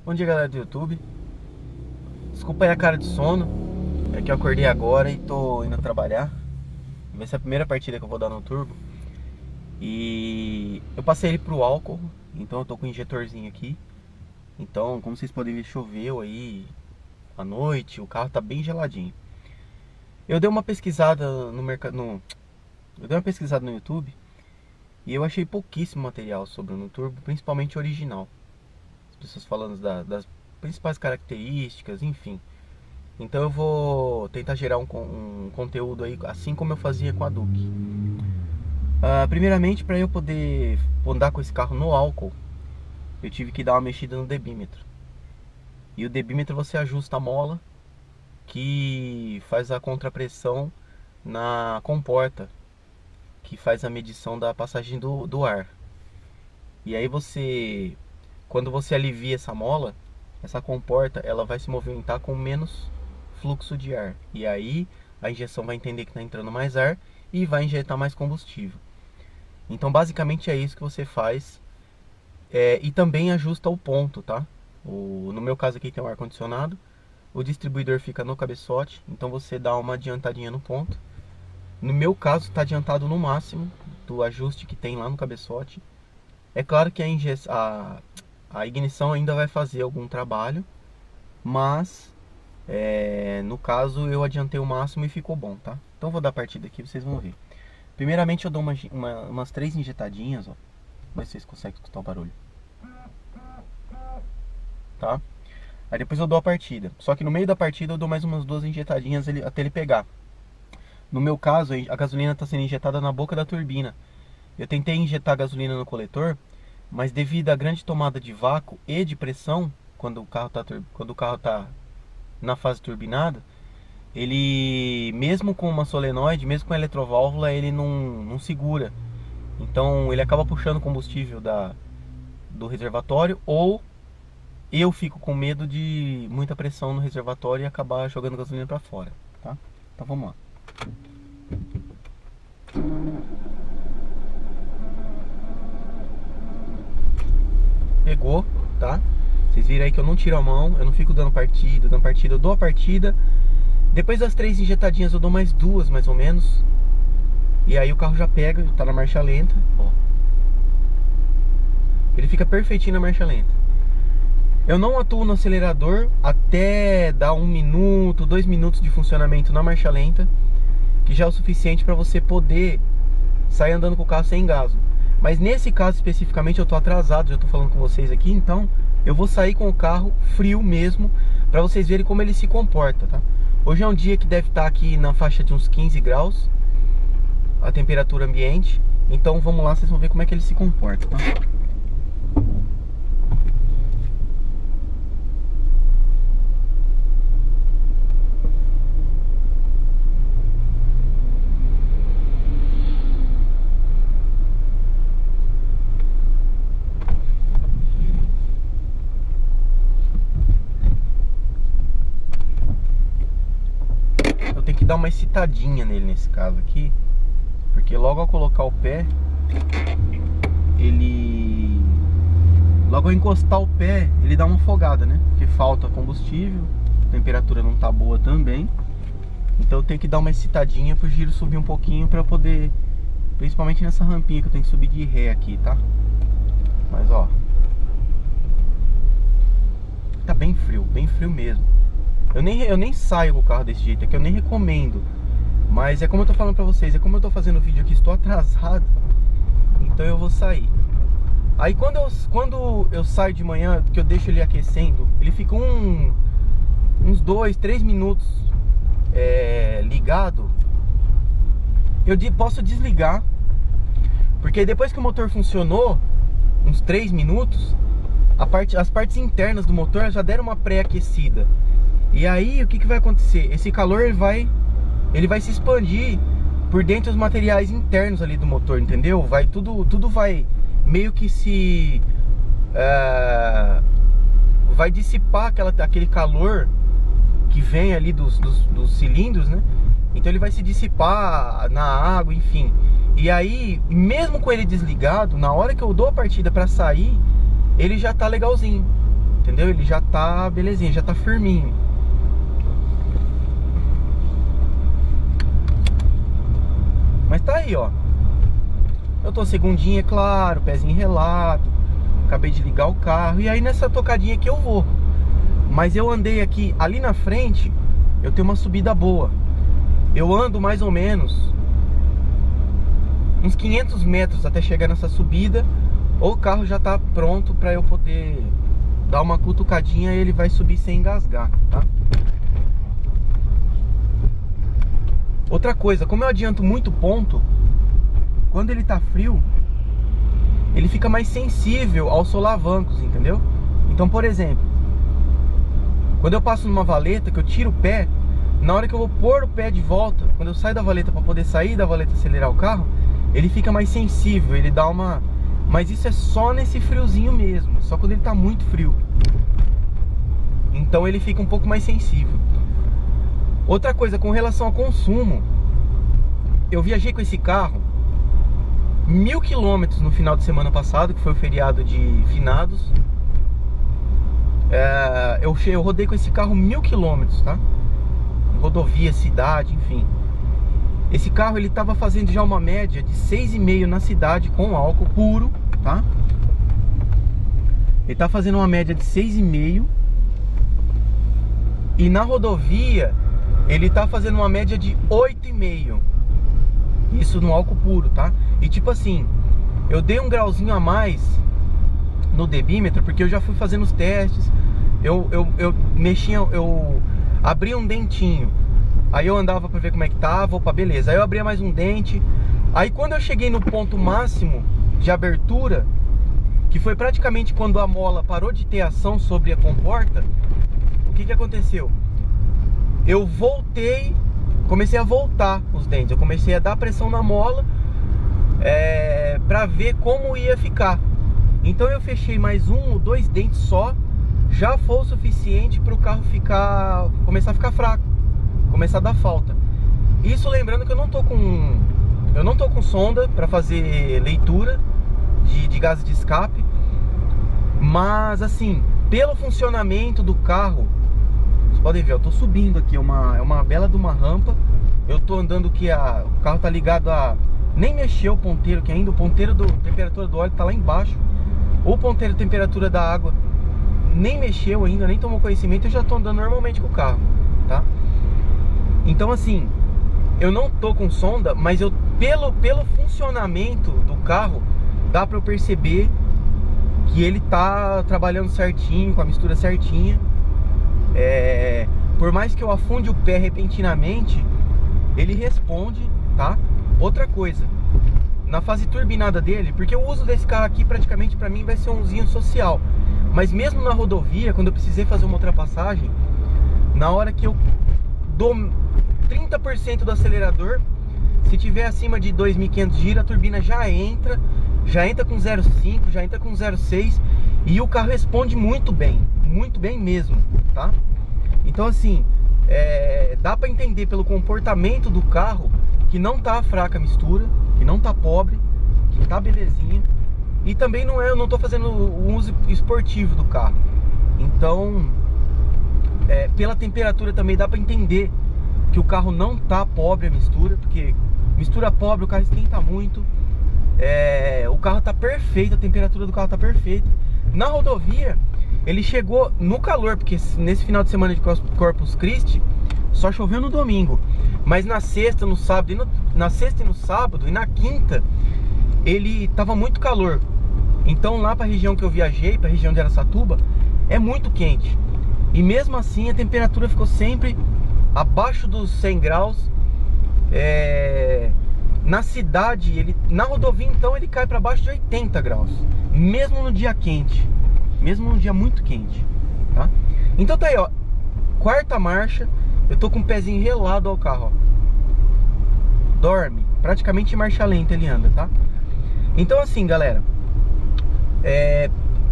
Bom dia, galera do YouTube. Desculpa aí a cara de sono. É que eu acordei agora e tô indo trabalhar. Vai ser a primeira partida que eu vou dar no turbo. E eu passei ele pro álcool, então eu tô com um injetorzinho aqui. Então, como vocês podem ver, choveu aí à noite, o carro tá bem geladinho. Eu dei uma pesquisada no mercado, eu dei uma pesquisada no YouTube e eu achei pouquíssimo material sobre o no turbo, principalmente original. As pessoas falando das principais características, enfim. Então eu vou tentar gerar um conteúdo aí, assim como eu fazia com a Duke. Primeiramente, para eu poder andar com esse carro no álcool, eu tive que dar uma mexida no debímetro. E o debímetro você ajusta a mola que faz a contrapressão na comporta, que faz a medição da passagem do ar. E aí quando você alivia essa mola, essa comporta ela vai se movimentar com menos fluxo de ar. E aí a injeção vai entender que está entrando mais ar e vai injetar mais combustível. Então basicamente é isso que você faz. E também ajusta o ponto, tá? No meu caso aqui tem um ar-condicionado. O distribuidor fica no cabeçote, então você dá uma adiantadinha no ponto. No meu caso está adiantado no máximo do ajuste que tem lá no cabeçote. É claro que a ignição ainda vai fazer algum trabalho, mas no caso eu adiantei o máximo e ficou bom, tá? Então vou dar partida aqui, vocês vão ver. Primeiramente eu dou umas 3 injetadinhas, ó. Vamos ver se vocês conseguem escutar o barulho. Tá? Aí depois eu dou a partida. Só que no meio da partida eu dou mais umas 2 injetadinhas até ele pegar. No meu caso, a gasolina está sendo injetada na boca da turbina. Eu tentei injetar gasolina no coletor, mas devido à grande tomada de vácuo e de pressão, quando o carro tá na fase turbinada, ele, mesmo com uma solenoide, mesmo com a eletroválvula, ele não segura. Então ele acaba puxando combustível do reservatório, ou eu fico com medo de muita pressão no reservatório e acabar jogando gasolina para fora, tá? Então vamos lá. Pegou, tá? Vocês viram aí que eu não tiro a mão, eu não fico dando partida, eu dou a partida. Depois das 3 injetadinhas eu dou mais 2 mais ou menos. E aí o carro já pega, tá na marcha lenta, ó. Ele fica perfeitinho na marcha lenta. Eu não atuo no acelerador até dar 1 minuto, 2 minutos de funcionamento na marcha lenta, que já é o suficiente para você poder sair andando com o carro sem gaso. Mas nesse caso especificamente eu tô atrasado, já tô falando com vocês aqui, então eu vou sair com o carro frio mesmo, para vocês verem como ele se comporta, tá? Hoje é um dia que deve estar aqui na faixa de uns 15 graus, a temperatura ambiente. Então vamos lá, vocês vão ver como é que ele se comporta, tá? Eu tenho que dar uma excitadinha nele nesse caso aqui, porque logo ao colocar o pé, logo ao encostar o pé, ele dá uma afogada, né? Porque falta combustível, a temperatura não tá boa também. Então eu tenho que dar uma excitadinha pro giro subir um pouquinho pra poder, principalmente nessa rampinha que eu tenho que subir de ré aqui, tá? Mas ó, tá bem frio mesmo. Eu nem saio com o carro desse jeito, é que eu nem recomendo. Mas é como eu tô falando pra vocês, é como eu tô fazendo o vídeo aqui, estou atrasado, então eu vou sair. Aí quando eu saio de manhã, que eu deixo ele aquecendo, ele fica uns 2, 3 minutos ligado. Eu posso desligar, porque depois que o motor funcionou, uns 3 minutos, as partes internas do motor já deram uma pré-aquecida. E aí o que vai acontecer? Esse calor ele vai se expandir por dentro dos materiais internos ali do motor, entendeu? Tudo vai meio que vai dissipar aquele calor que vem ali dos cilindros, né? Então ele vai se dissipar na água, enfim. E aí, mesmo com ele desligado, na hora que eu dou a partida para sair, ele já tá legalzinho. entendeu? Ele já tá belezinha, já tá firminho. Mas tá aí, ó. Eu tô segundinha, é claro, pezinho relado. Acabei de ligar o carro. E aí nessa tocadinha que eu vou. Mas eu andei aqui, ali na frente, eu tenho uma subida boa. Eu ando mais ou menos uns 500 metros até chegar nessa subida. Ou o carro já tá pronto pra eu poder dar uma cutucadinha e ele vai subir sem engasgar, tá? Outra coisa, como eu adianto muito ponto, quando ele tá frio, ele fica mais sensível aos solavancos, entendeu? Então, por exemplo, quando eu passo numa valeta, que eu tiro o pé, na hora que eu vou pôr o pé de volta, quando eu saio da valeta para poder sair da valeta e acelerar o carro, ele fica mais sensível, ele dá uma... Mas isso é só nesse friozinho mesmo, só quando ele tá muito frio. Então ele fica um pouco mais sensível. Outra coisa, com relação ao consumo, eu viajei com esse carro 1000 km no final de semana passado, que foi o feriado de finados. Eu rodei com esse carro 1000 km, tá? Rodovia, cidade, enfim. Esse carro ele tava fazendo já uma média de 6,5 na cidade com álcool puro, tá? Ele tá fazendo uma média de 6,5. E na rodovia ele tá fazendo uma média de 8,5. Isso no álcool puro, tá? E tipo assim, eu dei um grauzinho a mais no debímetro, porque eu já fui fazendo os testes. Eu abria um dentinho, aí eu andava pra ver como é que tava. Opa, beleza, aí eu abria mais um dente. Aí quando eu cheguei no ponto máximo de abertura, que foi praticamente quando a mola parou de ter ação sobre a comporta, o que aconteceu? Eu voltei, comecei a voltar os dentes. Eu comecei a dar pressão na mola pra ver como ia ficar. Então eu fechei mais 1 ou 2 dentes só. Já foi o suficiente para o carro começar a ficar fraco, começar a dar falta. Isso lembrando que eu não tô com sonda para fazer leitura de gases de escape. Mas assim, pelo funcionamento do carro, vocês podem ver, eu tô subindo aqui, é uma bela de uma rampa. Eu tô andando que o carro tá ligado a... Nem mexeu o ponteiro, que ainda o ponteiro da temperatura do óleo tá lá embaixo. O ponteiro da temperatura da água nem mexeu ainda, nem tomou conhecimento. Eu já tô andando normalmente com o carro, tá? Então assim, eu não tô com sonda, mas pelo funcionamento do carro, dá pra eu perceber que ele tá trabalhando certinho, com a mistura certinha. Por mais que eu afunde o pé repentinamente, ele responde, tá? Outra coisa, na fase turbinada dele, porque o uso desse carro aqui praticamente pra mim vai ser um usinho social. Mas mesmo na rodovia, quando eu precisei fazer uma ultrapassagem, na hora que eu dou 30% do acelerador, se tiver acima de 2.500 giros, a turbina já entra com 0,5, já entra com 0,6, e o carro responde muito bem mesmo, tá? Então assim, dá pra entender pelo comportamento do carro que não tá fraca a mistura, que não tá pobre, que tá belezinha. E também eu não tô fazendo o uso esportivo do carro. Então, pela temperatura também dá pra entender que o carro não tá pobre a mistura, porque mistura pobre o carro esquenta muito. O carro tá perfeito, a temperatura do carro tá perfeita. Na rodovia, ele chegou no calor, porque nesse final de semana de Corpus Christi só choveu no domingo. Mas na sexta, no sábado, na sexta e no sábado e na quinta, ele tava muito calor. Então lá pra região que eu viajei, pra região de Araçatuba, é muito quente. E mesmo assim a temperatura ficou sempre abaixo dos 100 graus. Na cidade, na rodovia então ele cai pra baixo de 80 graus. Mesmo no dia quente, mesmo no dia muito quente, tá? Então tá aí, ó, quarta marcha. Eu tô com o pezinho relado ao carro, ó. Dorme, praticamente em marcha lenta ele anda, tá? Então assim, galera,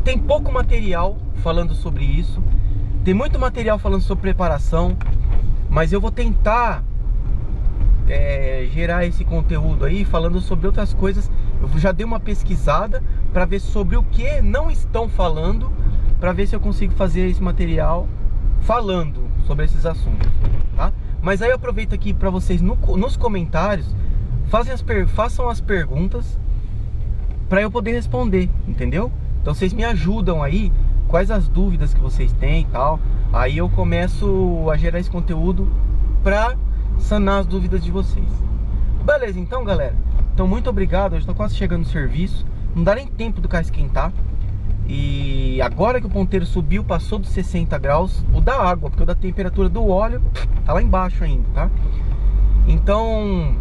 tem pouco material falando sobre isso. Tem muito material falando sobre preparação, mas eu vou tentar gerar esse conteúdo aí falando sobre outras coisas. Eu já dei uma pesquisada para ver sobre o que não estão falando para ver se eu consigo fazer esse material falando sobre esses assuntos, tá? Mas aí eu aproveito aqui para vocês nos comentários façam as perguntas para eu poder responder, entendeu? Então vocês me ajudam aí, quais as dúvidas que vocês têm e tal. Aí eu começo a gerar esse conteúdo para sanar as dúvidas de vocês. Beleza, então galera, então muito obrigado. Eu estou quase chegando no serviço, não dá nem tempo do carro esquentar. E agora que o ponteiro subiu, passou dos 60 graus, o da água, porque o da temperatura do óleo tá lá embaixo ainda, tá? Então,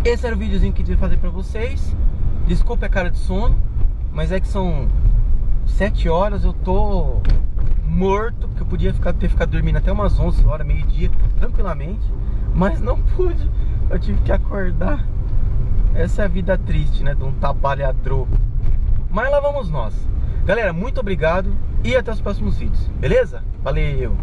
esse era o videozinho que eu queria fazer pra vocês. Desculpe a cara de sono, mas é que são 7 horas, eu tô morto, porque eu podia ter ficado dormindo até umas 11 horas, meio-dia, tranquilamente. Mas não pude, eu tive que acordar. Essa é a vida triste, né, de um trabalhador. Mas lá vamos nós. Galera, muito obrigado e até os próximos vídeos, beleza? Valeu!